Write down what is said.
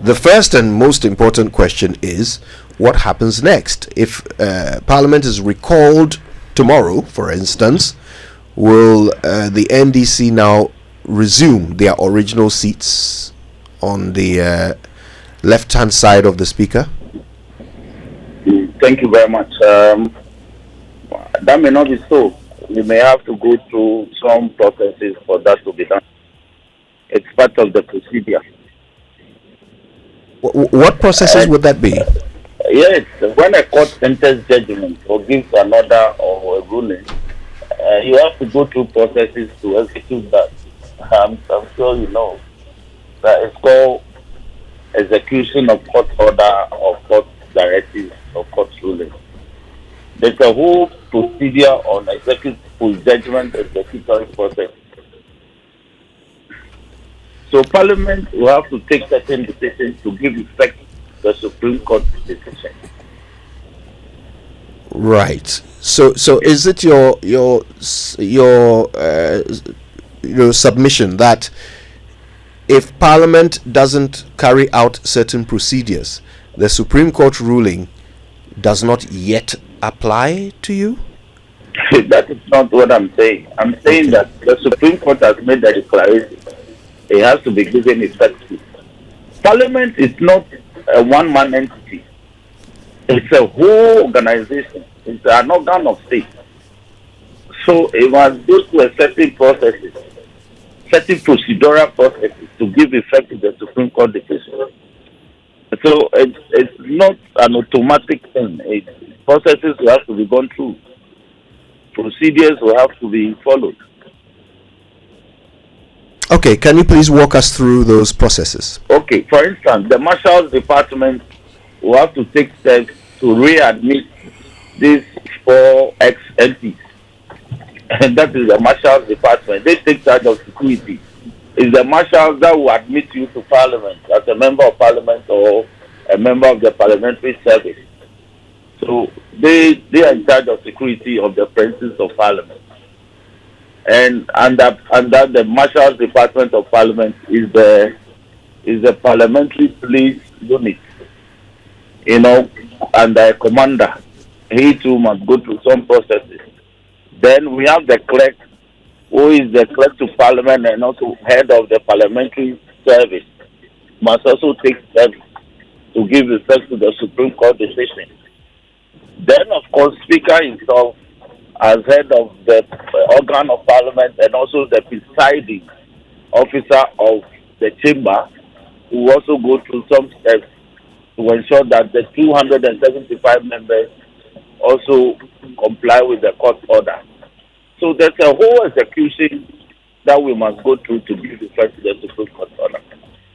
The first and most important question is what happens next? If Parliament is recalled tomorrow, for instance, will the NDC now resume their original seats on the left-hand side of the Speaker? Thank you very much. That may not be so. We may have to go through some processes for that to be done. It's part of the procedure. What processes would that be? Yes, when a court enters judgment or gives an order or a ruling, you have to go through processes to execute that. I'm sure you know that it's called execution of court order or court directives or court ruling. There's a whole procedure on executive judgment executory process. So Parliament will have to take certain decisions to give effect to the Supreme Court decision. Right. So is it your submission that if Parliament doesn't carry out certain procedures, the Supreme Court ruling does not yet apply to you? That is not what I'm saying. I'm saying that the Supreme Court has made a declaration. It has to be given effect to. Parliament is not a one-man entity. It's a whole organization. It's an organ of state. So it must go through a certain processes, certain procedural processes to give effect to the Supreme Court decision. So it's not an automatic thing. Processes will have to be gone through. Procedures will have to be followed. Okay, can you please walk us through those processes? Okay, for instance, the Marshal's Department will have to take steps to readmit these 4 ex-MPs. And that is the Marshal's Department. They take charge of security. It's the Marshals that will admit you to Parliament as a member of Parliament or a member of the parliamentary service. So they are in charge of security of the premises of Parliament. And under the Marshal's Department of Parliament is the parliamentary police unit, and the commander. He too must go through some processes. Then we have the clerk, who is the clerk to Parliament and also head of the parliamentary service, must also take steps to give effect to the Supreme Court decision. Then, of course, Speaker himself, as head of the organ of Parliament and also the presiding officer of the chamber, will also go through some steps to ensure that the 275 members also comply with the court order. So there's a whole execution that we must go through to give effect to the